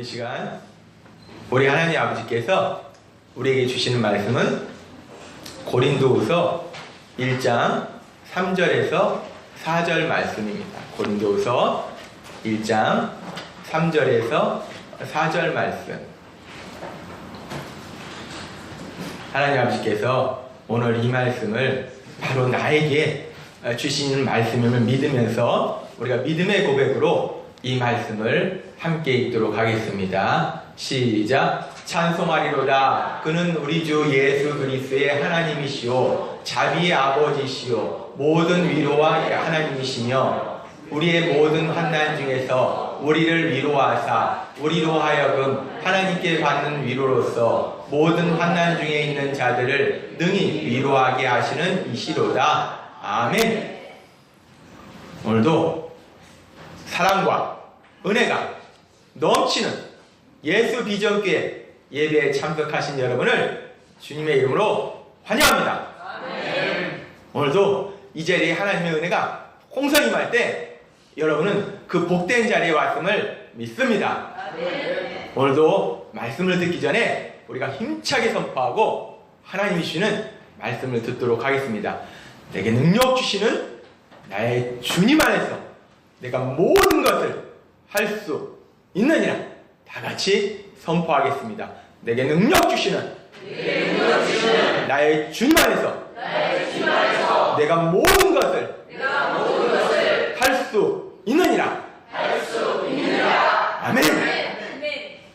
오늘 이 시간 우리 하나님 아버지께서 우리에게 주시는 말씀은 고린도후서 1장 3절에서 4절 말씀입니다. 고린도후서 1장 3절에서 4절 말씀. 하나님 아버지께서 오늘 이 말씀을 바로 나에게 주시는 말씀임을 믿으면서 우리가 믿음의 고백으로 이 말씀을 함께 읽도록 하겠습니다. 시작. 찬송하리로다. 그는 우리 주 예수 그리스도의 하나님이시오 자비의 아버지시오 모든 위로와 하나님이시며 우리의 모든 환난 중에서 우리를 위로하사 우리로 하여금 하나님께 받는 위로로서 모든 환난 중에 있는 자들을 능히 위로하게 하시는 이시로다. 아멘. 오늘도 사랑과 은혜가 넘치는 예수 비전교회 예배에 참석하신 여러분을 주님의 이름으로 환영합니다. 아멘. 오늘도 이 자리에 하나님의 은혜가 홍성이 임할 때 여러분은 그 복된 자리에 왔음을 믿습니다. 아멘. 오늘도 말씀을 듣기 전에 우리가 힘차게 선포하고 하나님이 주시는 말씀을 듣도록 하겠습니다. 내게 능력 주시는 나의 주님 안에서 내가 모든 것을 할 수 있느니라. 다 같이 선포하겠습니다. 내게 능력 주시는 나의 주님 안에서 내가 모든 것을 할 수 있느니라. 아멘.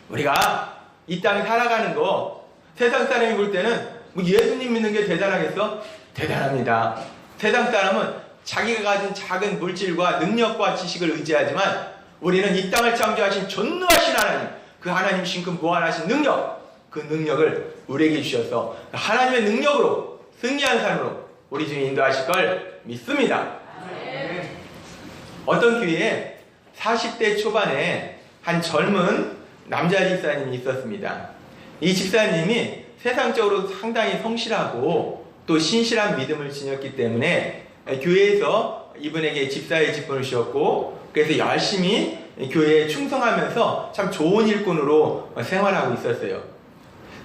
우리가 이 땅에 살아가는 거 세상 사람이 볼 때는 뭐 예수님 믿는 게 대단하겠어? 대단합니다. 세상 사람은 자기가 가진 작은 물질과 능력과 지식을 의지하지만 우리는 이 땅을 창조하신 전능하신 하나님, 그 하나님이신 그 무한하신 능력, 그 능력을 우리에게 주셔서 하나님의 능력으로 승리한 삶으로 우리 주님 인도하실 걸 믿습니다. 어떤 교회에 40대 초반에 한 젊은 남자 집사님이 있었습니다. 이 집사님이 세상적으로 상당히 성실하고 또 신실한 믿음을 지녔기 때문에 교회에서 이분에게 집사의 직분을 주셨고 그래서 열심히 교회에 충성하면서 참 좋은 일꾼으로 생활하고 있었어요.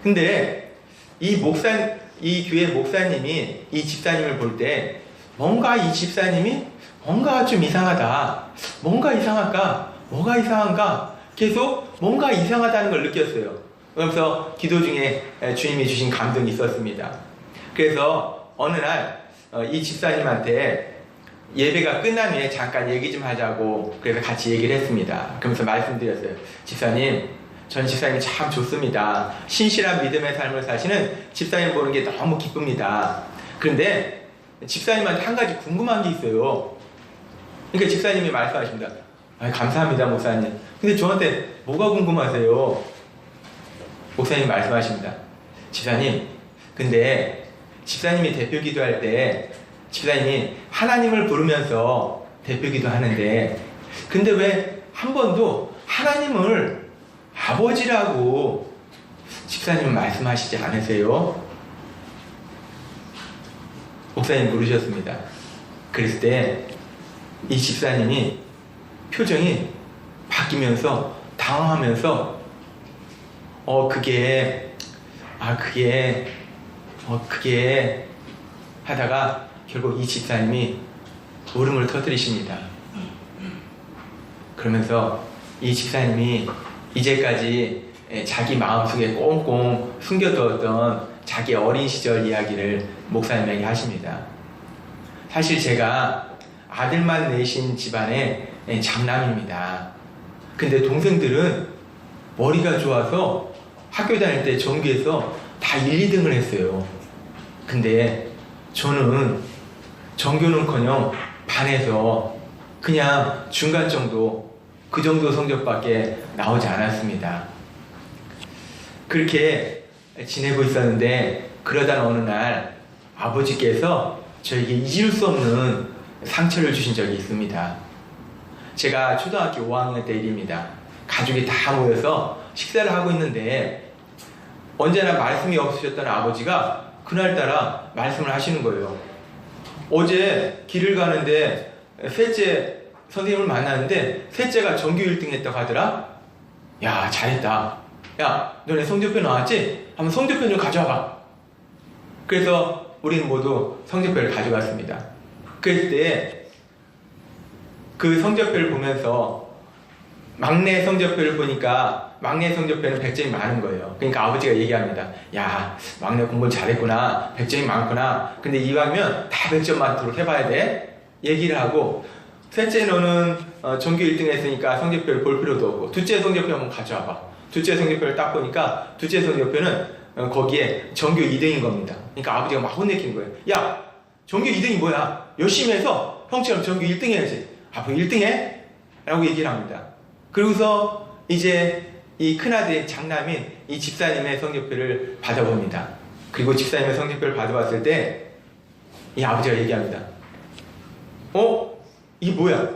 근데 이 교회 목사님이 이 집사님을 볼 때 뭔가 이 집사님이 뭔가 좀 이상하다. 뭔가 이상할까? 뭐가 이상한가? 계속 뭔가 이상하다는 걸 느꼈어요. 그러면서 기도 중에 주님이 주신 감동이 있었습니다. 그래서 어느 날 이 집사님한테 예배가 끝난 후에 잠깐 얘기 좀 하자고 그래서 같이 얘기를 했습니다. 그러면서 말씀드렸어요. 집사님, 전 집사님이 참 좋습니다. 신실한 믿음의 삶을 사시는 집사님 보는 게 너무 기쁩니다. 그런데 집사님한테 한 가지 궁금한 게 있어요. 그러니까 집사님이 말씀하십니다. 감사합니다, 목사님. 근데 저한테 뭐가 궁금하세요? 목사님이 말씀하십니다. 집사님, 근데 집사님이 대표 기도할 때 집사님이 하나님을 부르면서 대표 기도하는데 근데 왜 한 번도 하나님을 아버지라고 집사님은 말씀하시지 않으세요? 목사님 물으셨습니다. 그랬을 때 이 집사님이 표정이 바뀌면서 당황하면서 그게 하다가 결국 이 집사님이 울음을 터뜨리십니다. 그러면서 이 집사님이 이제까지 자기 마음속에 꽁꽁 숨겨두었던 자기 어린 시절 이야기를 목사님에게 하십니다. 사실 제가 아들만 내신 집안의 장남입니다. 근데 동생들은 머리가 좋아서 학교 다닐 때 전교에서 다 1, 2등을 했어요. 근데 저는 전교는커녕 반에서 그냥 중간 정도, 그 정도 성적밖에 나오지 않았습니다. 그렇게 지내고 있었는데 그러다 어느 날 아버지께서 저에게 잊을 수 없는 상처를 주신 적이 있습니다. 제가 초등학교 5학년 때 일입니다. 가족이 다 모여서 식사를 하고 있는데 언제나 말씀이 없으셨던 아버지가 그날따라 말씀을 하시는 거예요. 어제 길을 가는데 셋째 선생님을 만났는데 셋째가 전교 1등 했다고 하더라. 야, 잘했다. 야, 너네 성적표 나왔지? 한번 성적표 좀 가져와봐. 그래서 우리는 모두 성적표를 가져갔습니다. 그랬을 때 그 성적표를 보면서 막내 성적표를 보니까 막내 성적표는 100점이 많은 거예요. 그러니까 아버지가 얘기합니다. 야, 막내 공부 잘했구나. 100점이 많구나. 근데 이왕이면 다 100점 맞도록 해봐야 돼. 얘기를 하고, 셋째 너는 전교 1등 했으니까 성적표를 볼 필요도 없고, 둘째 성적표 한번 가져와봐. 둘째 성적표를 딱 보니까 둘째 성적표는 거기에 전교 2등인 겁니다. 그러니까 아버지가 막 혼내키는 거예요. 야, 전교 2등이 뭐야? 열심히 해서 형처럼 전교 1등 해야지. 앞으로 1등 해? 라고 얘기를 합니다. 그러고서 이제 이 큰아들의 장남인 이 집사님의 성적표를 받아봅니다. 그리고 집사님의 성적표를 받아봤을 때 이 아버지가 얘기합니다. 이게 뭐야?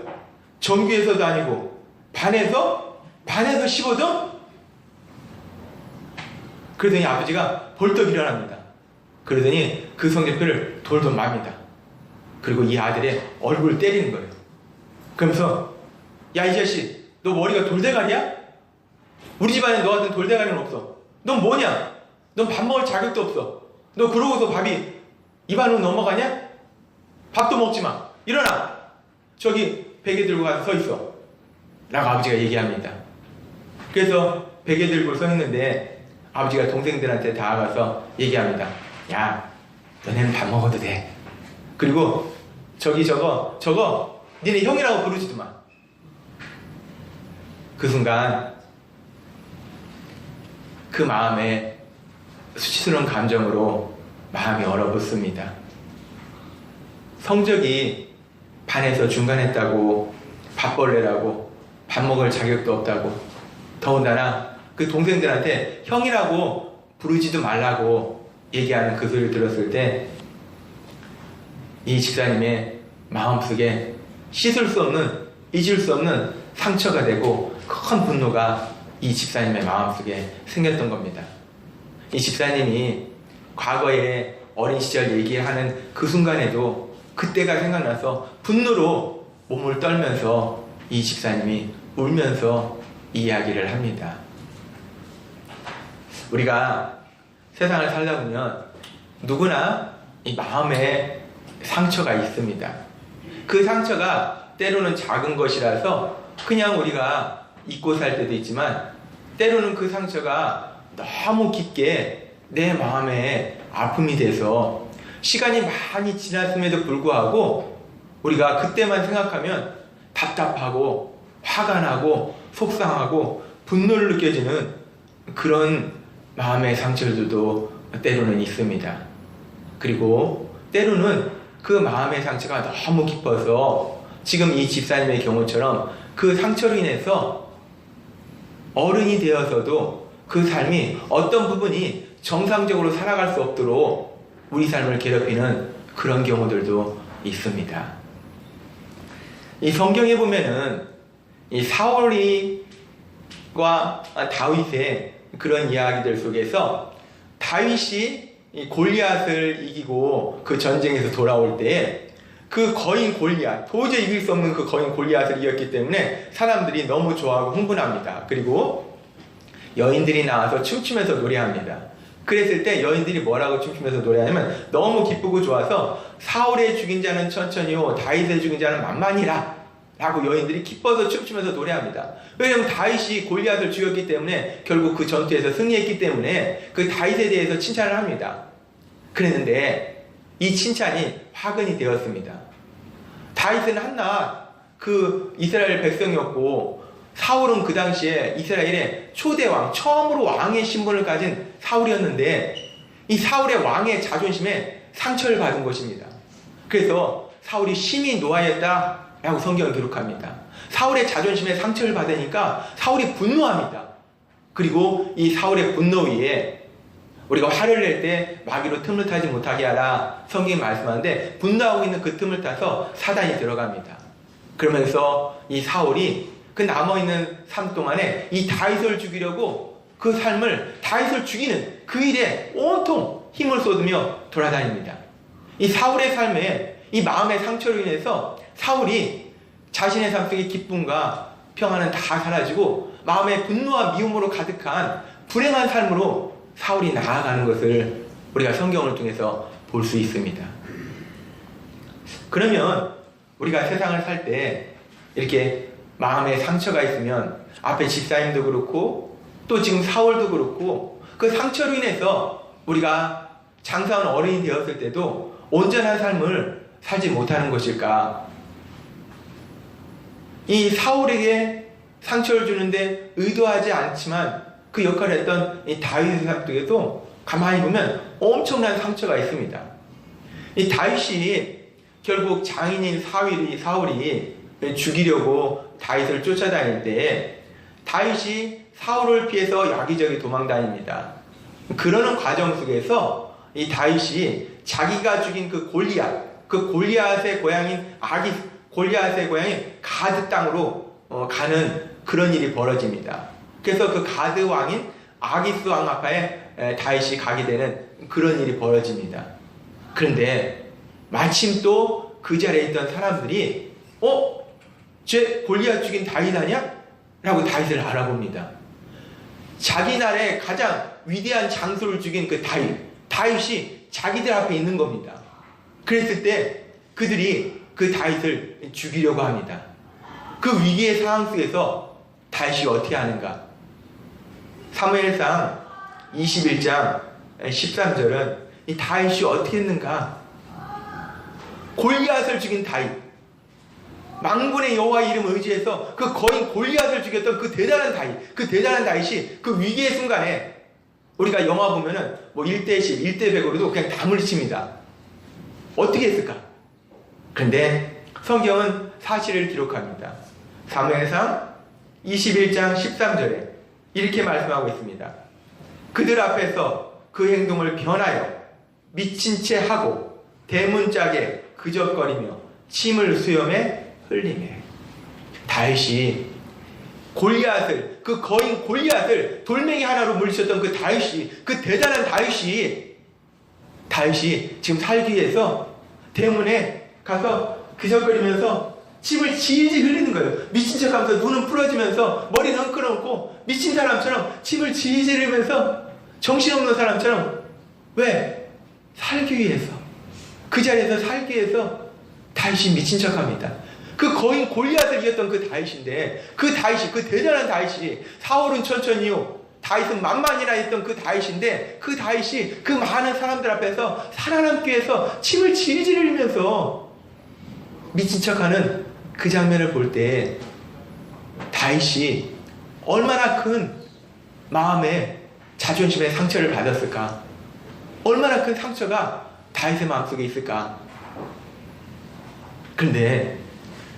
전교에서도 아니고 반에서 15등? 그러더니 아버지가 벌떡 일어납니다. 그러더니 그 성적표를 돌돌 맙니다. 그리고 이 아들의 얼굴을 때리는 거예요. 그러면서 야, 이 자식, 너 머리가 돌대가리야? 우리 집안에 너 같은 돌대가리는 없어. 넌 뭐냐? 넌 밥 먹을 자격도 없어. 너 그러고서 밥이 입안으로 넘어가냐? 밥도 먹지 마. 일어나. 저기 베개 들고 가서 서 있어. 라고 아버지가 얘기합니다. 그래서 베개 들고 서 있는데 아버지가 동생들한테 다가가서 얘기합니다. 야, 너네는 밥 먹어도 돼. 그리고 저거 니네 형이라고 부르지도 마. 그 순간 그 마음에 수치스러운 감정으로 마음이 얼어붙습니다. 성적이 반에서 중간했다고, 밥벌레라고, 밥 먹을 자격도 없다고, 더군다나 그 동생들한테 형이라고 부르지도 말라고 얘기하는 그 소리를 들었을 때 이 집사님의 마음속에 씻을 수 없는, 잊을 수 없는 상처가 되고 큰 분노가 이 집사님의 마음속에 생겼던 겁니다. 이 집사님이 과거에 어린 시절 얘기하는 그 순간에도 그때가 생각나서 분노로 몸을 떨면서 이 집사님이 울면서 이야기를 합니다. 우리가 세상을 살다 보면 누구나 이 마음에 상처가 있습니다. 그 상처가 때로는 작은 것이라서 그냥 우리가 잊고 살 때도 있지만, 때로는 그 상처가 너무 깊게 내 마음에 아픔이 돼서 시간이 많이 지났음에도 불구하고 우리가 그때만 생각하면 답답하고 화가 나고 속상하고 분노를 느껴지는 그런 마음의 상처들도 때로는 있습니다. 그리고 때로는 그 마음의 상처가 너무 깊어서 지금 이 집사님의 경우처럼 그 상처로 인해서 어른이 되어서도 그 삶이 어떤 부분이 정상적으로 살아갈 수 없도록 우리 삶을 괴롭히는 그런 경우들도 있습니다. 이 성경에 보면은 이 사울과 다윗의 그런 이야기들 속에서 다윗이 이 골리앗을 이기고 그 전쟁에서 돌아올 때 그 거인 골리앗, 도저히 이길 수 없는 그 거인 골리앗을 이겼기 때문에 사람들이 너무 좋아하고 흥분합니다. 그리고 여인들이 나와서 춤추면서 노래합니다. 그랬을 때 여인들이 뭐라고 춤추면서 노래하냐면 너무 기쁘고 좋아서 사울의 죽인 자는 천천히요 다윗의 죽인 자는 만만이라 라고 여인들이 기뻐서 춤추면서 노래합니다. 왜냐하면 다윗이 골리앗을 죽였기 때문에 결국 그 전투에서 승리했기 때문에 그 다윗에 대해서 칭찬을 합니다. 그랬는데 이 칭찬이 화근이 되었습니다. 다윗은 한낱 그 이스라엘 백성이었고 사울은 그 당시에 이스라엘의 초대왕, 처음으로 왕의 신분을 가진 사울이었는데 이 사울의 왕의 자존심에 상처를 받은 것입니다. 그래서 사울이 심히 노하였다 라고 성경은 기록합니다. 사울의 자존심에 상처를 받으니까 사울이 분노합니다. 그리고 이 사울의 분노 위에 우리가 화를 낼 때 마귀로 틈을 타지 못하게 하라 성경이 말씀하는데 분노하고 있는 그 틈을 타서 사단이 들어갑니다. 그러면서 이 사울이 그 남아있는 삶 동안에 이 다윗을 죽이려고 그 삶을 다윗을 죽이는 그 일에 온통 힘을 쏟으며 돌아다닙니다. 이 사울의 삶에 이 마음의 상처로 인해서 사울이 자신의 삶 속의 기쁨과 평안은 다 사라지고 마음의 분노와 미움으로 가득한 불행한 삶으로 사울이 나아가는 것을 우리가 성경을 통해서 볼 수 있습니다. 그러면 우리가 세상을 살 때 이렇게 마음에 상처가 있으면 앞에 집사님도 그렇고 또 지금 사울도 그렇고 그 상처로 인해서 우리가 장사한 어른이 되었을 때도 온전한 삶을 살지 못하는 것일까? 이 사울에게 상처를 주는데 의도하지 않지만 그 역할을 했던 이 다윗의 삶속에도 가만히 보면 엄청난 상처가 있습니다. 이 다윗이 결국 장인인 사울이 죽이려고 다윗을 쫓아다닐 때 다윗이 사울을 피해서 여기저기 도망다닙니다. 그러는 과정 속에서 이 다윗이 자기가 죽인 그 골리앗의 고향인 골리앗의 고향인 가드 땅으로 가는 그런 일이 벌어집니다. 그래서 그 가드 왕인 아기스 왕 앞에 다윗이 가게 되는 그런 일이 벌어집니다. 그런데 마침 또 그 자리에 있던 사람들이 쟤 골리앗 죽인 다윗 아니야? 라고 다윗을 알아봅니다. 자기 나라의 가장 위대한 장수를 죽인 그 다윗이 자기들 앞에 있는 겁니다. 그랬을 때 그들이 그 다윗을 죽이려고 합니다. 그 위기의 상황 속에서 다윗이 어떻게 하는가? 사무엘상 21장 13절은 이 다윗이 어떻게 했는가? 골리앗을 죽인 다윗, 만군의 여호와 이름을 의지해서 그 거인 골리앗을 죽였던 그 대단한 다윗이 그 위기의 순간에 우리가 영화 보면은 1대10, 1대100으로도 그냥 다 물리칩니다. 어떻게 했을까? 그런데 성경은 사실을 기록합니다. 사무엘상 21장 13절에 이렇게 말씀하고 있습니다. 그들 앞에서 그 행동을 변하여 미친 채 하고 대문짝에 그적거리며 침을 수염에 흘리매. 다윗이 골리앗을, 그 거인 골리앗을 돌멩이 하나로 물리쳤던 그 다윗이, 그 대단한 다윗이 지금 살기 위해서 대문에 가서 그적거리면서 침을 질질 흘리는 거예요. 미친 척하면서 눈은 풀어지면서 머리는 헝클어놓고 미친 사람처럼 침을 질질 흘리면서 정신없는 사람처럼. 왜? 살기 위해서, 그 자리에서 살기 위해서 다윗이 미친 척합니다. 그 거인 골리앗을 이겼던 그 다윗인데, 그 대단한 다윗이, 사울은 천천히요, 다윗은 만만이나 했던 그 다윗인데, 그 다윗이 그 많은 사람들 앞에서 살아남기 위해서 침을 질질 흘리면서 미친 척하는 그 장면을 볼 때 다윗이 얼마나 큰 마음의 자존심의 상처를 받았을까? 얼마나 큰 상처가 다윗의 마음속에 있을까? 그런데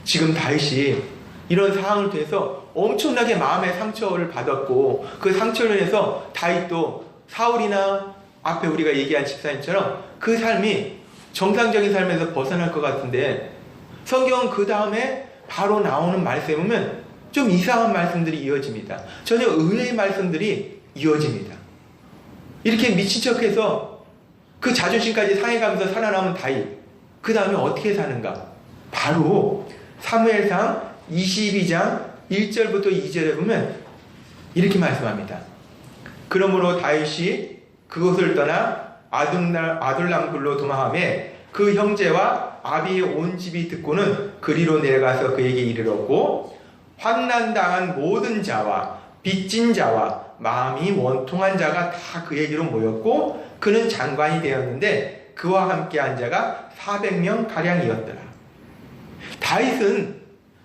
지금 다윗이 이런 상황을 통해서 엄청나게 마음의 상처를 받았고, 그 상처로 인해서 다윗도 사울이나 앞에 우리가 얘기한 집사님처럼 그 삶이 정상적인 삶에서 벗어날 것 같은데, 성경은 그 다음에 바로 나오는 말씀에 보면 좀 이상한 말씀들이 이어집니다. 전혀 의외의 말씀들이 이어집니다. 이렇게 미친 척해서 그 자존심까지 상해가면서 살아남은 다윗, 그 다음에 어떻게 사는가? 바로 사무엘상 22장 1절부터 2절에 보면 이렇게 말씀합니다. 그러므로 다윗이 그곳을 떠나 아둘람굴로 도망하며 그 형제와 아비의 온 집이 듣고는 그리로 내려가서 그에게 이르렀고, 환난당한 모든 자와 빚진 자와 마음이 원통한 자가 다 그에게로 모였고, 그는 장관이 되었는데 그와 함께한 자가 400명 가량이었더라. 다윗은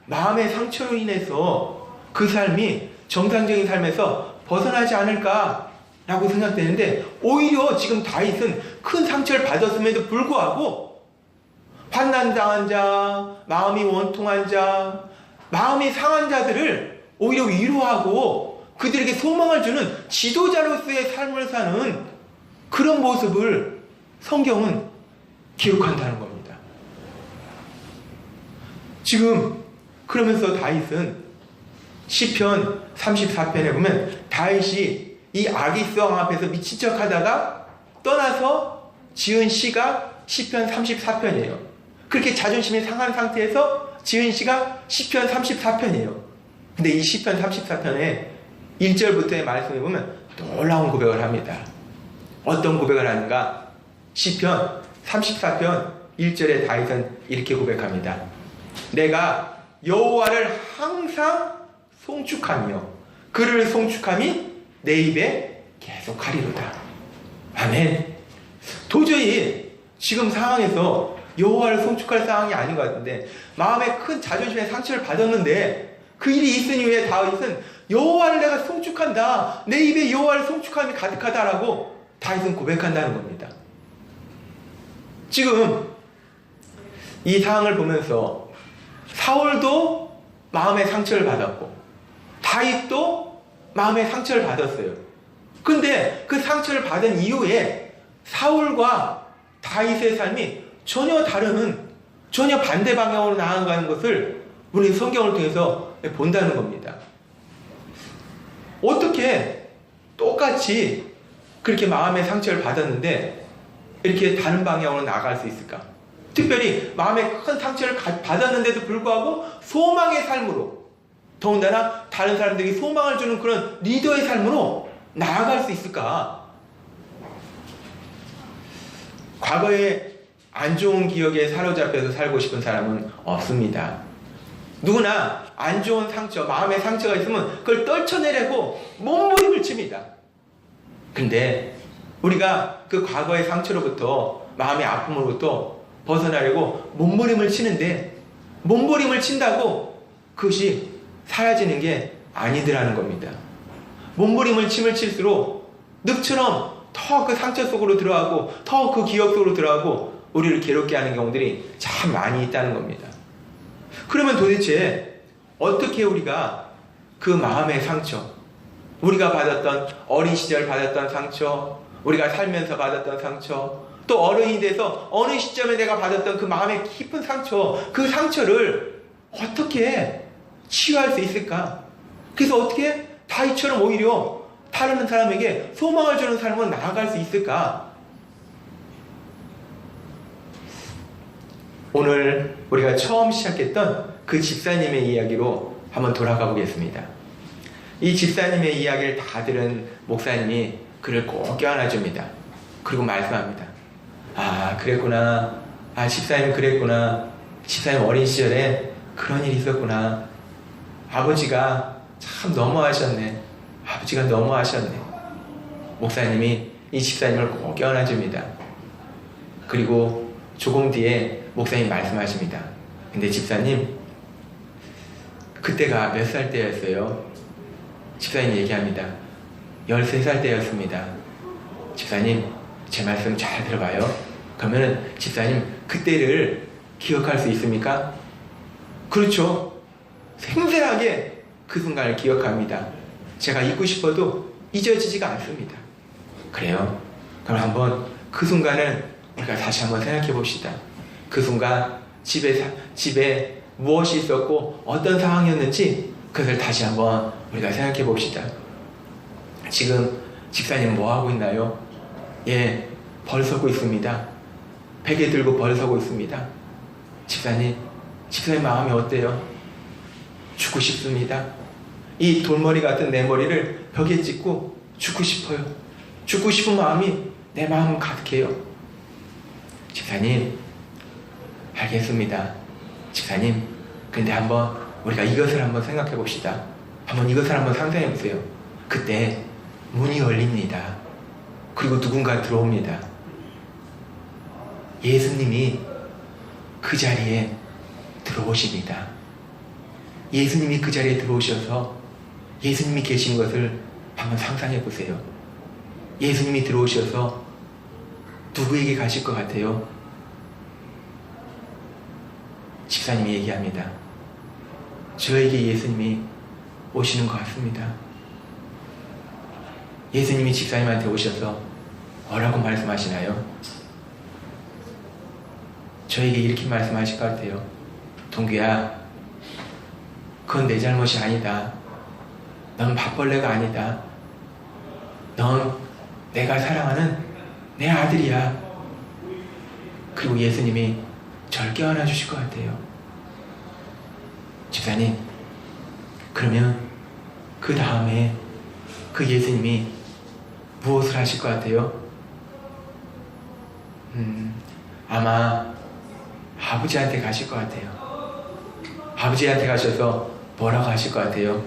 마음의 상처로 인해서 그 삶이 정상적인 삶에서 벗어나지 않을까라고 생각되는데, 오히려 지금 다윗은 큰 상처를 받았음에도 불구하고 환난당한 자, 마음이 원통한 자, 마음이 상한 자들을 오히려 위로하고 그들에게 소망을 주는 지도자로서의 삶을 사는 그런 모습을 성경은 기록한다는 겁니다. 지금 그러면서 다윗은 시편 34편에 보면 다윗이 이 아기스 왕 앞에서 미친 척 하다가 떠나서 지은 시가 시편 34편이에요. 그렇게 자존심이 상한 상태에서 지은 시가 시편 34편이에요. 근데 이 시편 34편에 1절부터의 말씀에 보면 놀라운 고백을 합니다. 어떤 고백을 하는가? 시편 34편 1절에 다윗은 이렇게 고백합니다. 내가 여호와를 항상 송축하며 그를 송축함이 내 입에 계속하리로다. 아멘. 도저히 지금 상황에서 여호와를 송축할 상황이 아닌 것 같은데, 마음에 큰 자존심의 상처를 받았는데 그 일이 있으니 왜 다윗은 여호와를 내가 송축한다, 내 입에 여호와를 송축함이 가득하다라고 다윗은 고백한다는 겁니다. 지금 이 상황을 보면서 사울도 마음의 상처를 받았고 다윗도 마음의 상처를 받았어요. 근데 그 상처를 받은 이후에 사울과 다윗의 삶이 전혀 다른, 전혀 반대 방향으로 나아가는 것을 우리 성경을 통해서 본다는 겁니다. 어떻게 똑같이 그렇게 마음의 상처를 받았는데 이렇게 다른 방향으로 나아갈 수 있을까? 특별히 마음에 큰 상처를 받았는데도 불구하고 소망의 삶으로, 더군다나 다른 사람들에게 소망을 주는 그런 리더의 삶으로 나아갈 수 있을까? 과거에 안 좋은 기억에 사로잡혀서 살고 싶은 사람은 없습니다. 누구나 안 좋은 상처, 마음의 상처가 있으면 그걸 떨쳐내려고 몸부림을 칩니다. 근데 우리가 그 과거의 상처로부터, 마음의 아픔으로부터 벗어나려고 몸부림을 치는데, 몸부림을 친다고 그것이 사라지는 게 아니더라는 겁니다. 몸부림을 침을 칠수록 늪처럼 더 그 상처 속으로 들어가고 더 그 기억 속으로 들어가고 우리를 괴롭게 하는 경우들이 참 많이 있다는 겁니다. 그러면 도대체 어떻게 우리가 그 마음의 상처, 우리가 받았던 어린 시절 받았던 상처, 우리가 살면서 받았던 상처, 또 어른이 돼서 어느 시점에 내가 받았던 그 마음의 깊은 상처, 그 상처를 어떻게 치유할 수 있을까? 그래서 어떻게 다윗처럼 오히려 다른 사람에게 소망을 주는 삶으로 나아갈 수 있을까? 오늘 우리가 처음 시작했던 그 집사님의 이야기로 한번 돌아가 보겠습니다. 이 집사님의 이야기를 다 들은 목사님이 그를 꼭 껴안아줍니다. 그리고 말씀합니다. 아, 그랬구나. 아, 집사님 그랬구나. 집사님 어린 시절에 그런 일이 있었구나. 아버지가 참 너무하셨네. 아버지가 너무하셨네. 목사님이 이 집사님을 꼭 껴안아줍니다. 그리고 조금 뒤에 목사님이 말씀하십니다. 근데 집사님, 그때가 몇 살 때였어요? 집사님이 얘기합니다. 13살 때였습니다. 집사님, 제 말씀 잘 들어봐요. 그러면은 집사님 그때를 기억할 수 있습니까? 그렇죠. 생생하게 그 순간을 기억합니다. 제가 잊고 싶어도 잊어지지가 않습니다. 그래요? 그럼 한번 그 순간을 우리가 다시 한번 생각해 봅시다. 그 순간 집에 무엇이 있었고 어떤 상황이었는지 그것을 다시 한번 우리가 생각해 봅시다. 지금 집사님 뭐 하고 있나요? 예, 벌 서고 있습니다. 베개 들고 벌 서고 있습니다. 집사님 마음이 어때요? 죽고 싶습니다. 이 돌머리 같은 내 머리를 벽에 찍고 죽고 싶어요. 죽고 싶은 마음이 내 마음 가득해요. 집사님, 알겠습니다. 집사님, 근데 한번 우리가 이것을 한번 생각해 봅시다. 한번 이것을 한번 상상해 보세요. 그때 문이 열립니다. 그리고 누군가 들어옵니다. 예수님이 그 자리에 들어오십니다. 예수님이 그 자리에 들어오셔서 예수님이 계신 것을 한번 상상해 보세요. 예수님이 들어오셔서 누구에게 가실 것 같아요? 집사님이 얘기합니다. 저에게 예수님이 오시는 것 같습니다. 예수님이 집사님한테 오셔서 뭐라고 말씀하시나요? 저에게 이렇게 말씀하실 것 같아요. 동규야, 그건 내 잘못이 아니다. 넌 밥벌레가 아니다. 넌 내가 사랑하는 내 아들이야. 그리고 예수님이 절 껴안아 주실 것 같아요. 집사님, 그러면 그 다음에 그 예수님이 무엇을 하실 것 같아요? 아마 아버지한테 가실 것 같아요. 아버지한테 가셔서 뭐라고 하실 것 같아요?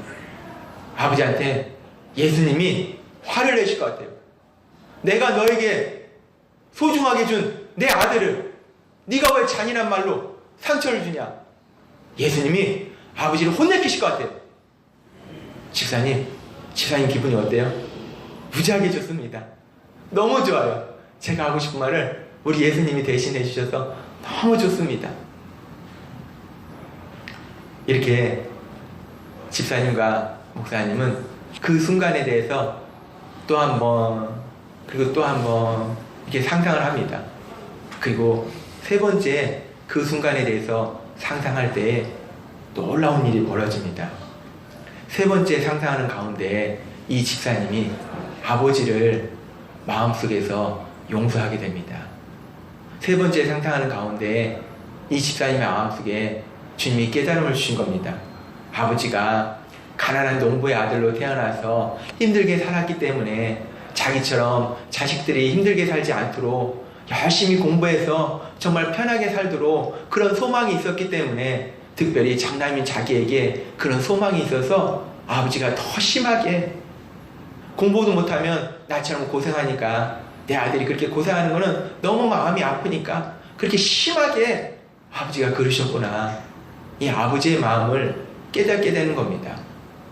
아버지한테 예수님이 화를 내실 것 같아요. 내가 너에게 소중하게 준 내 아들을 네가 왜 잔인한 말로 상처를 주냐? 예수님이 아버지를 혼내키실 것 같아요. 집사님 기분이 어때요? 무지하게 좋습니다. 너무 좋아요. 제가 하고 싶은 말을 우리 예수님이 대신해 주셔서 너무 좋습니다. 이렇게 집사님과 목사님은 그 순간에 대해서 또 한 번, 그리고 또 한 번 이렇게 상상을 합니다. 그리고 세 번째 그 순간에 대해서 상상할 때에 놀라운 일이 벌어집니다. 세 번째 상상하는 가운데 이 집사님이 아버지를 마음속에서 용서하게 됩니다. 세 번째 상상하는 가운데 이 집사님의 마음속에 주님이 깨달음을 주신 겁니다. 아버지가 가난한 농부의 아들로 태어나서 힘들게 살았기 때문에 자기처럼 자식들이 힘들게 살지 않도록 열심히 공부해서 정말 편하게 살도록 그런 소망이 있었기 때문에 특별히 장남인 자기에게 그런 소망이 있어서 아버지가 더 심하게 공부도 못하면 나처럼 고생하니까 내 아들이 그렇게 고생하는 거는 너무 마음이 아프니까 그렇게 심하게 아버지가 그러셨구나. 이 아버지의 마음을 깨닫게 되는 겁니다.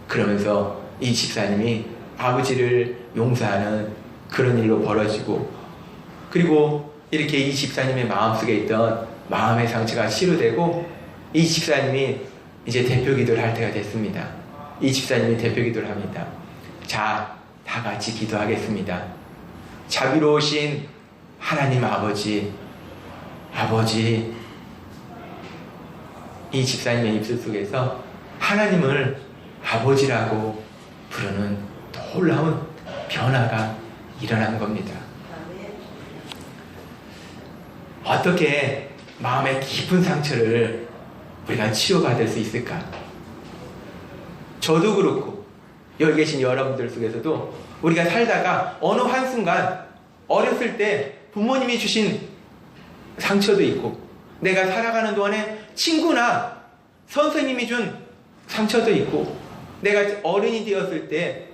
그러면서 이 집사님이 아버지를 용서하는 그런 일로 벌어지고, 그리고 이렇게 이 집사님의 마음속에 있던 마음의 상처가 치료되고 이 집사님이 이제 대표 기도를 할 때가 됐습니다. 이 집사님이 대표 기도를 합니다. 자, 다 같이 기도하겠습니다. 자비로우신 하나님 아버지, 이 집사님의 입술 속에서 하나님을 아버지라고 부르는 놀라운 변화가 일어난 겁니다. 어떻게 마음의 깊은 상처를 우리가 치유받을 수 있을까? 저도 그렇고 여기 계신 여러분들 속에서도 우리가 살다가 어느 한순간 어렸을 때 부모님이 주신 상처도 있고 내가 살아가는 동안에 친구나 선생님이 준 상처도 있고 내가 어른이 되었을 때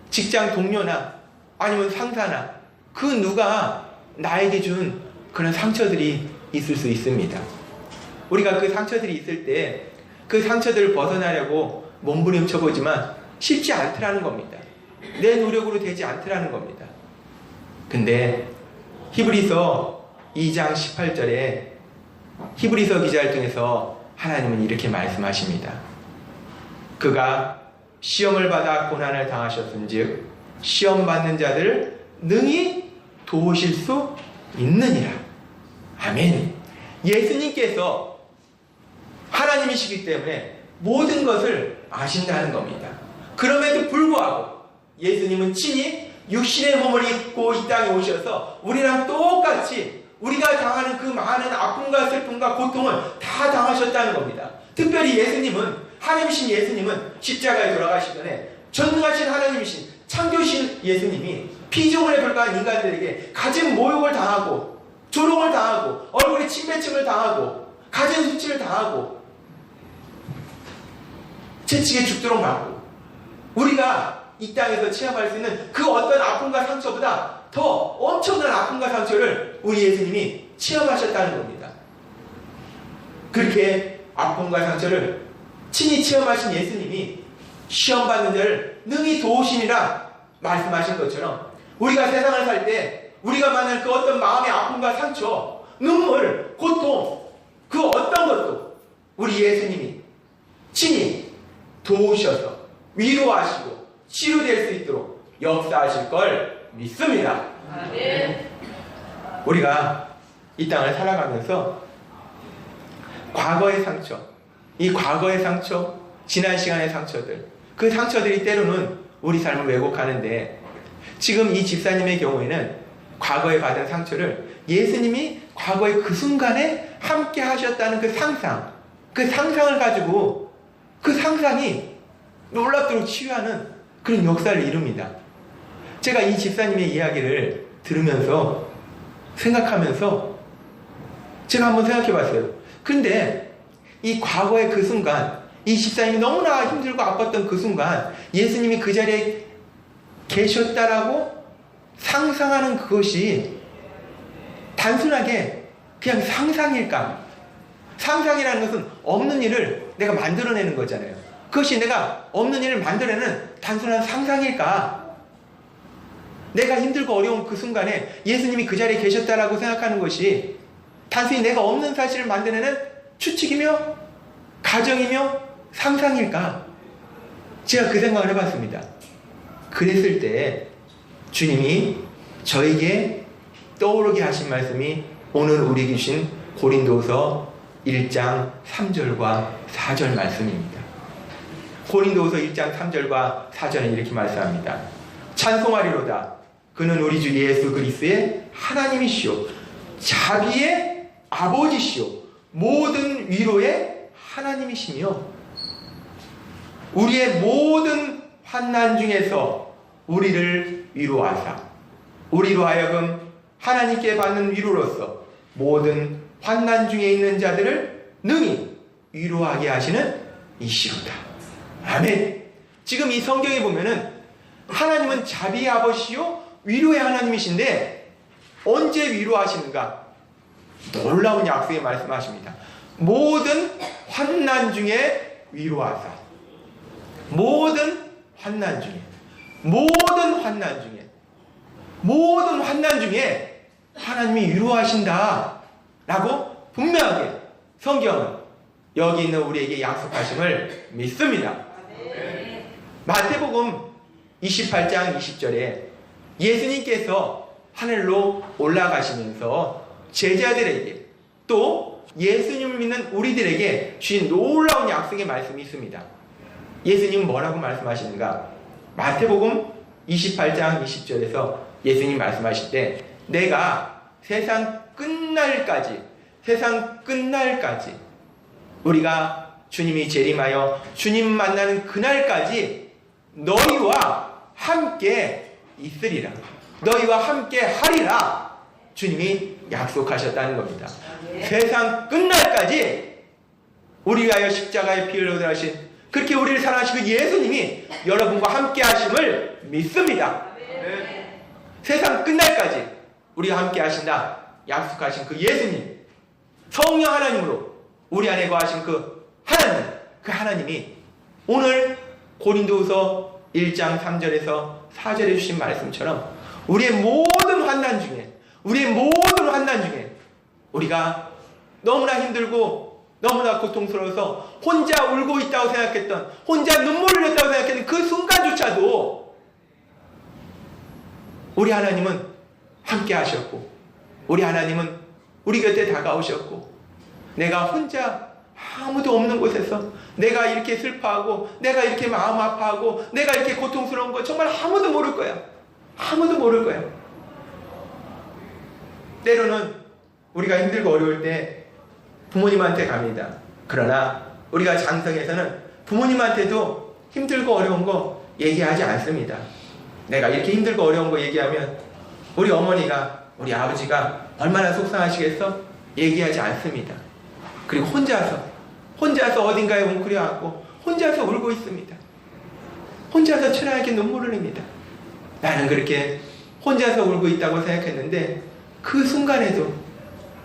직장 동료나 아니면 상사나 그 누가 나에게 준 그런 상처들이 있을 수 있습니다. 우리가 그 상처들이 있을 때 그 상처들을 벗어나려고 몸부림쳐보지만 쉽지 않더라는 겁니다. 내 노력으로 되지 않더라는 겁니다. 근데 히브리서 2장 18절에 히브리서 기자를 통해서 하나님은 이렇게 말씀하십니다. 그가 시험을 받아 고난을 당하셨은즉 시험 받는 자들을 능히 도우실 수 있느니라. 아멘. 예수님께서 하나님이시기 때문에 모든 것을 아신다는 겁니다. 그럼에도 불구하고 예수님은 친히 육신의 몸을 입고 이 땅에 오셔서 우리랑 똑같이 우리가 당하는 그 많은 아픔과 슬픔과 고통을 다 당하셨다는 겁니다. 특별히 예수님은, 하나님이신 예수님은 십자가에 돌아가시기 전에 전능하신 하나님이신 창조신 예수님이 피조물에 불과한 인간들에게 가진 모욕을 당하고 조롱을 당하고 얼굴에 침뱉음을 당하고 가진 수치를 당하고 채찍에 죽도록 맞고 우리가 이 땅에서 체험할 수 있는 그 어떤 아픔과 상처보다 더 엄청난 아픔과 상처를 우리 예수님이 체험하셨다는 겁니다. 그렇게 아픔과 상처를 친히 체험하신 예수님이 시험받는 자를 능히 도우심이라 말씀하신 것처럼 우리가 세상을 살 때 우리가 만날 그 어떤 마음의 아픔과 상처, 눈물, 고통, 그 어떤 것도 우리 예수님이 친히 도우셔서 위로하시고 치료될 수 있도록 역사하실 걸 믿습니다. 우리가 이 땅을 살아가면서 과거의 상처, 이 과거의 상처, 지난 시간의 상처들, 그 상처들이 때로는 우리 삶을 왜곡하는데 지금 이 집사님의 경우에는 과거에 받은 상처를 예수님이 과거의 그 순간에 함께 하셨다는 그 상상, 그 상상을 가지고 그 상상이 놀랍도록 치유하는 그런 역사를 이룹니다. 제가 이 집사님의 이야기를 들으면서 생각하면서 제가 한번 생각해 봤어요. 근데 이 과거의 그 순간, 이 집사님이 너무나 힘들고 아팠던 그 순간 예수님이 그 자리에 계셨다라고 상상하는 그것이 단순하게 그냥 상상일까? 상상이라는 것은 없는 일을 내가 만들어내는 거잖아요. 그것이 내가 없는 일을 만들어내는 단순한 상상일까? 내가 힘들고 어려운 그 순간에 예수님이 그 자리에 계셨다라고 생각하는 것이 단순히 내가 없는 사실을 만들어내는 추측이며 가정이며 상상일까? 제가 그 생각을 해봤습니다. 그랬을 때 주님이 저에게 떠오르게 하신 말씀이 오늘 우리에게 주신 고린도서 1장 3절과 4절 말씀입니다. 고린도서 1장 3절과 4절은 이렇게 말씀합니다. 찬송하리로다. 그는 우리 주 예수 그리스도의 하나님이시오. 자비의 아버지시오. 모든 위로의 하나님이시며 우리의 모든 환난 중에서 우리를 위로하사 우리로 하여금 하나님께 받는 위로로서 모든 환난 중에 있는 자들을 능히 위로하게 하시는 이시로다. 아멘. 지금 이 성경에 보면은 하나님은 자비의 아버지요 위로의 하나님이신데 언제 위로하시는가? 놀라운 약속에 말씀하십니다. 모든 환난 중에 위로하사. 모든 환난 중에 모든 환난 중에 하나님이 위로하신다 라고 분명하게 성경은 여기 있는 우리에게 약속하심을 믿습니다. 마태복음 28장 20절에 예수님께서 하늘로 올라가시면서 제자들에게 또 예수님을 믿는 우리들에게 주신 놀라운 약속의 말씀이 있습니다. 예수님은 뭐라고 말씀하시는가? 마태복음 28장 20절에서 예수님 말씀하실 때 내가 세상 끝날까지 우리가 주님이 재림하여 주님 만나는 그날까지 너희와 함께 있으리라. 너희와 함께 하리라. 주님이 약속하셨다는 겁니다. 세상 끝날까지 우리 위하여 십자가에 피 흘려 하신 그렇게 우리를 사랑하시고 예수님이 여러분과 함께 하심을 믿습니다. 세상 끝날까지 우리와 함께 하신다 약속하신 그 예수님, 성령 하나님으로 우리 안에 거하신 그 하나님이 오늘 고린도후서 1장 3절에서 4절에 주신 말씀처럼 우리의 모든 환난 중에 우리가 너무나 힘들고 너무나 고통스러워서 혼자 울고 있다고 생각했던, 혼자 눈물을 흘렸다고 생각했던 그 순간조차도 우리 하나님은 함께 하셨고 우리 하나님은 우리 곁에 다가오셨고 내가 혼자 아무도 없는 곳에서 내가 이렇게 슬퍼하고 내가 이렇게 마음 아파하고 내가 이렇게 고통스러운 거 정말 아무도 모를 거야. 때로는 우리가 힘들고 어려울 때 부모님한테 갑니다. 그러나 우리가 장성에서는 부모님한테도 힘들고 어려운 거 얘기하지 않습니다. 내가 이렇게 힘들고 어려운 거 얘기하면 우리 어머니가, 우리 아버지가 얼마나 속상하시겠어? 얘기하지 않습니다. 그리고 혼자서 어딘가에 웅크려 앉고 혼자서 울고 있습니다. 혼자서 초라하게 눈물을 흘립니다. 나는 그렇게 혼자서 울고 있다고 생각했는데 그 순간에도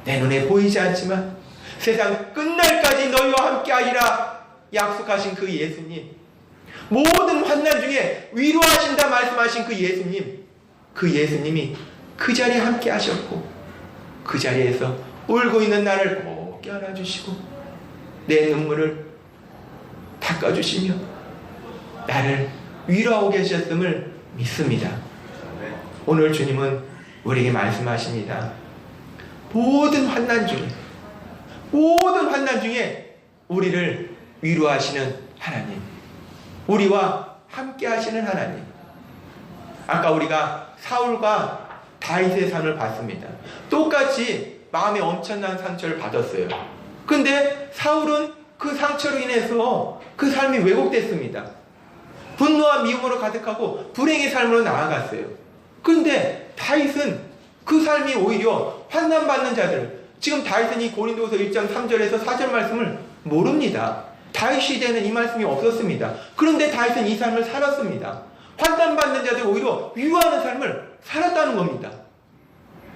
내 눈에 보이지 않지만 세상 끝날까지 너희와 함께 하리라 약속하신 그 예수님, 모든 환난 중에 위로하신다 말씀하신 그 예수님이 그 자리에 함께 하셨고 그 자리에서 울고 있는 나를 꼭 껴안아주시고 내 눈물을 닦아주시며 나를 위로하고 계셨음을 믿습니다. 오늘 주님은 우리에게 말씀하십니다. 모든 환난 중에 우리를 위로하시는 하나님, 우리와 함께 하시는 하나님. 아까 우리가 사울과 다윗의 삶을 봤습니다. 똑같이 마음에 엄청난 상처를 받았어요. 근데 사울은 그 상처로 인해서 그 삶이 왜곡됐습니다. 분노와 미움으로 가득하고 불행의 삶으로 나아갔어요. 그런데 다윗은 그 삶이 오히려 환난받는 자들, 지금 다윗은 이 고린도서 1장 3절에서 4절 말씀을 모릅니다. 다윗 시대에는 이 말씀이 없었습니다. 그런데 다윗은 이 삶을 살았습니다. 환난받는 자들 오히려 위로하는 삶을 살았다는 겁니다.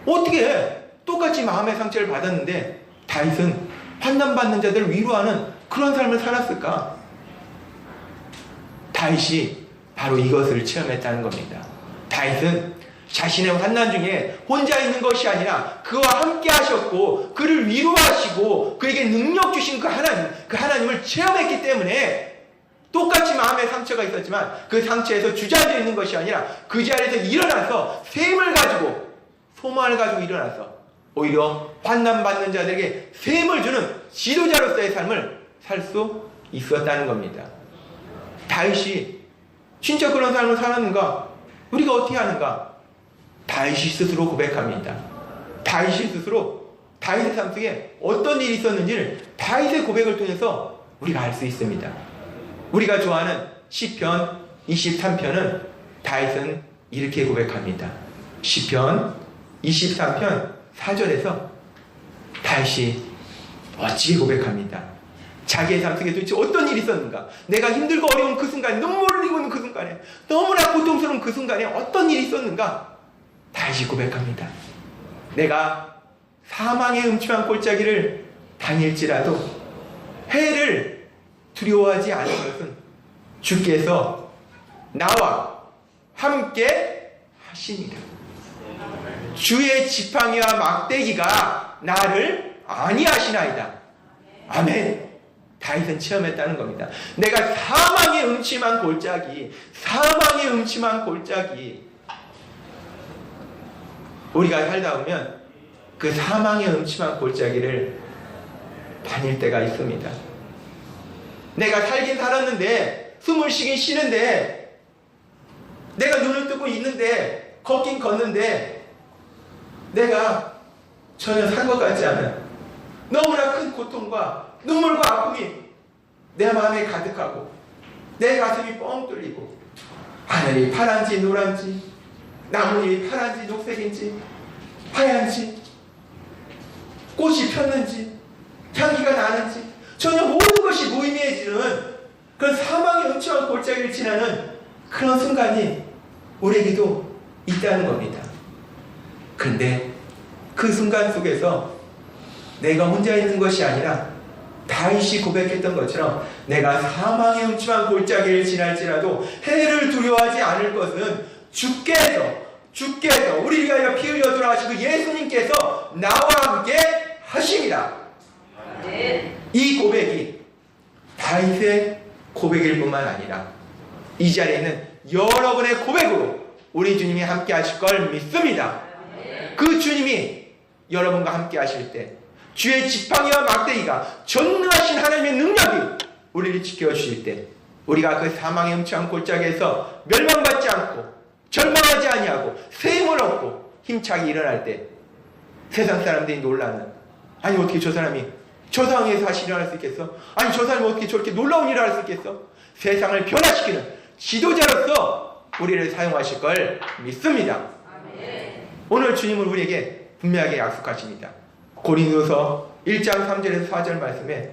어떻게 똑같이 마음의 상처를 받았는데 다윗은 환난받는 자들을 위로하는 그런 삶을 살았을까? 다윗이 바로 이것을 체험했다는 겁니다. 다윗은 자신의 환난 중에 혼자 있는 것이 아니라 그와 함께 하셨고 그를 위로하시고 그에게 능력 주신 그 하나님을 체험했기 때문에 똑같이 마음의 상처가 있었지만 그 상처에서 주저앉아 있는 것이 아니라 그 자리에서 일어나서 셈을 가지고 소망을 가지고 일어나서 오히려 환난받는 자들에게 셈을 주는 지도자로서의 삶을 살 수 있었다는 겁니다. 다윗이 진짜 그런 삶을 살았는가? 우리가 어떻게 하는가? 다윗이 스스로 고백합니다. 다윗이 스스로 다윗의 삶 속에 어떤 일이 있었는지를 다윗의 고백을 통해서 우리가 알 수 있습니다. 우리가 좋아하는 시편 23편은 다윗은 이렇게 고백합니다. 시편 23편 4절에서 다윗이 멋지게 고백합니다. 자기의 삶 속에 도대체 어떤 일이 있었는가? 내가 힘들고 어려운 그 순간에, 눈물을 흘리고 있는 그 순간에, 너무나 고통스러운 그 순간에 어떤 일이 있었는가? 다윗이 고백합니다. 내가 사망의 음침한 골짜기를 다닐지라도 해를 두려워하지 않은 것은 주께서 나와 함께 하시니라. 주의 지팡이와 막대기가 나를 안위하시나이다. 아멘. 다윗은 체험했다는 겁니다. 내가 사망의 음침한 골짜기, 우리가 살다 보면 그 사망의 음침한 골짜기를 다닐 때가 있습니다. 내가 살긴 살았는데, 숨을 쉬긴 쉬는데, 내가 눈을 뜨고 있는데, 걷긴 걷는데, 내가 전혀 산 것 같지 않은 너무나 큰 고통과 눈물과 아픔이 내 마음에 가득하고 내 가슴이 뻥 뚫리고 하늘이 파란지 노란지 나무잎이 파란지 녹색인지 하얀지 꽃이 폈는지 향기가 나는지 전혀 모든 것이 무의미해지는 그런 사망의 음침한 골짜기를 지나는 그런 순간이 우리에게도 있다는 겁니다. 그런데 그 순간 속에서 내가 혼자 있는 것이 아니라 다윗이 고백했던 것처럼 내가 사망의 음침한 골짜기를 지날지라도 해를 두려워하지 않을 것은 주께서 우리를 위하여 피 흘려 돌아가신 그 예수님께서 나와 함께 하심이라. 이 고백이 다윗의 고백일 뿐만 아니라 이 자리에 있는 여러분의 고백으로 우리 주님이 함께 하실 걸 믿습니다. 그 주님이 여러분과 함께 하실 때 주의 지팡이와 막대기가 전능하신 하나님의 능력이 우리를 지켜주실 때 우리가 그 사망의 음침한 골짜기에서 멸망받지 않고 절망하지 아니하고 새 힘을 얻고 힘차게 일어날 때 세상 사람들이 놀라는, 아니 어떻게 저 사람이 저 상황에서 다시 일어날 수 있겠어? 아니 저 사람이 어떻게 저렇게 놀라운 일을 할 수 있겠어? 세상을 변화시키는 지도자로서 우리를 사용하실 걸 믿습니다. 오늘 주님은 우리에게 분명하게 약속하십니다. 고린도서 1장 3절에서 4절 말씀에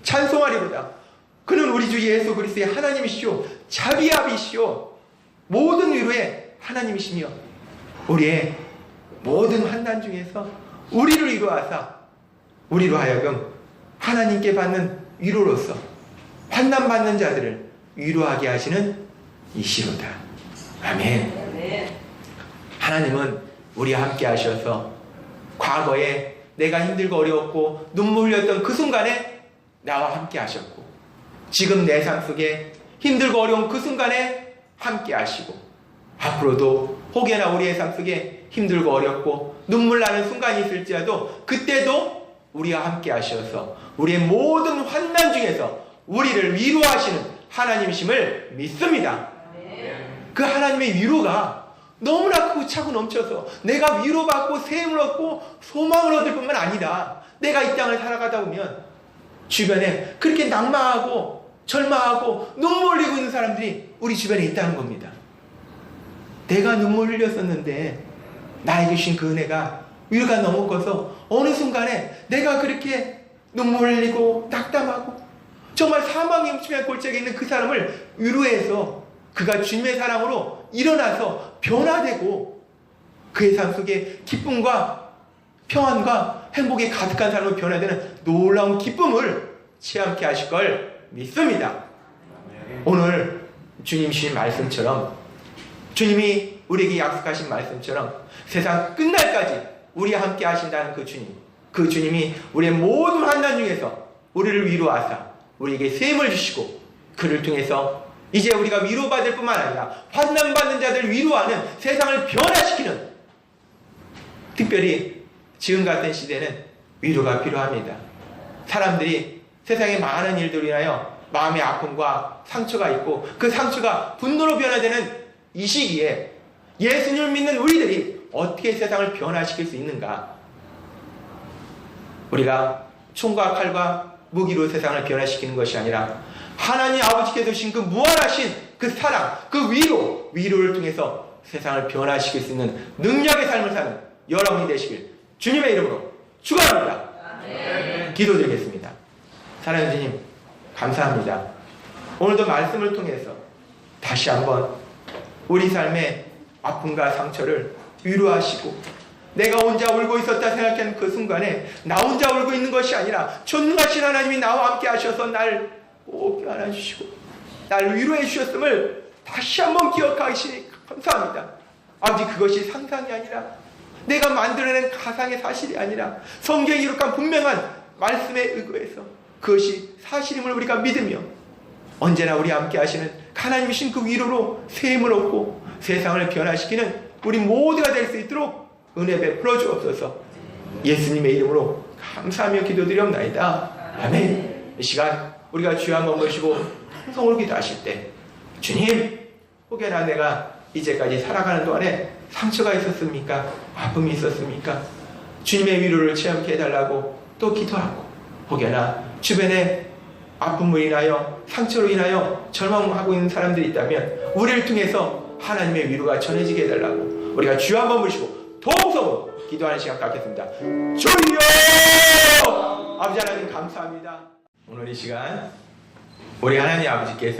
찬송하리로다. 그는 우리 주 예수 그리스도의 하나님이시오 자비아비시오 모든 위로의 하나님이시며 우리의 모든 환난 중에서 우리를 위로하사 우리로 하여금 하나님께 받는 위로로서 환난 받는 자들을 위로하게 하시는 이시로다. 아멘. 하나님은 우리와 함께 하셔서 과거에 내가 힘들고 어려웠고 눈물 흘렸던 그 순간에 나와 함께 하셨고 지금 내 삶 속에 힘들고 어려운 그 순간에 함께 하시고 앞으로도 혹여나 우리의 삶 속에 힘들고 어렵고 눈물 나는 순간이 있을지라도 그때도 우리와 함께 하셔서 우리의 모든 환난 중에서 우리를 위로하시는 하나님이심을 믿습니다. 그 하나님의 위로가 너무나 크고 차고 넘쳐서 내가 위로받고 새 힘을 얻고 소망을 얻을 뿐만 아니라 내가 이 땅을 살아가다 보면 주변에 그렇게 낙망하고 절망하고 눈물 흘리고 있는 사람들이 우리 주변에 있다는 겁니다. 내가 눈물 흘렸었는데 나에게 주신 그 은혜가 위로가 넘어가서 어느 순간에 내가 그렇게 눈물 흘리고 낙담하고 정말 사망의 음침한 골짜기에 있는 그 사람을 위로해서 그가 주님의 사랑으로 일어나서 변화되고 그의 삶 속에 기쁨과 평안과 행복이 가득한 삶으로 변화되는 놀라운 기쁨을 체험케 하실 걸 믿습니다. 오늘 주님 주신 말씀처럼 주님이 우리에게 약속하신 말씀처럼 세상 끝날까지 우리와 함께 하신다는 그 주님이 우리의 모든 환난 중에서 우리를 위로하사 우리에게 셈을 주시고 그를 통해서 이제 우리가 위로받을 뿐만 아니라 환난받는 자들을 위로하는 세상을 변화시키는, 특별히 지금 같은 시대는 위로가 필요합니다. 사람들이 세상의 많은 일들로 인하여 마음의 아픔과 상처가 있고 그 상처가 분노로 변화되는 이 시기에 예수님을 믿는 우리들이 어떻게 세상을 변화시킬 수 있는가? 우리가 총과 칼과 무기로 세상을 변화시키는 것이 아니라 하나님 아버지께서 주신 그 무한하신 그 사랑, 그 위로를 통해서 세상을 변화시킬 수 있는 능력의 삶을 사는 여러분이 되시길 주님의 이름으로 축원합니다. 기도드리겠습니다. 사랑하는 주님, 감사합니다. 오늘도 말씀을 통해서 다시 한번 우리 삶의 아픔과 상처를 위로하시고 내가 혼자 울고 있었다 생각하는 그 순간에 나 혼자 울고 있는 것이 아니라 전능하신 하나님이 나와 함께 하셔서 날 꼭 안아주시고 날 위로해 주셨음을 다시 한번 기억하시니 감사합니다. 아버지, 그것이 상상이 아니라 내가 만들어낸 가상의 사실이 아니라 성경에 기록한 분명한 말씀에 의거해서 그것이 사실임을 우리가 믿으며 언제나 우리 함께 하시는 하나님이신 그 위로로 세임을 얻고 세상을 변화시키는 우리 모두가 될 수 있도록 은혜 베풀어 주옵소서. 예수님의 이름으로 감사하며 기도드리옵나이다. 아멘. 이 시간 우리가 주여 한번 모시고 통성으로 기도하실 때 주님, 혹여나 내가 이제까지 살아가는 동안에 상처가 있었습니까? 아픔이 있었습니까? 주님의 위로를 체험케 해달라고 또 기도하고, 혹여나 주변에 아픔으로 인하여 상처로 인하여 절망하고 있는 사람들이 있다면 우리를 통해서 하나님의 위로가 전해지게 해달라고 우리가 주여 한번 모시고 통성으로 기도하는 시간 갖겠습니다. 주여! 아버지 하나님 감사합니다. 오늘 이 시간 우리 하나님 아버지께서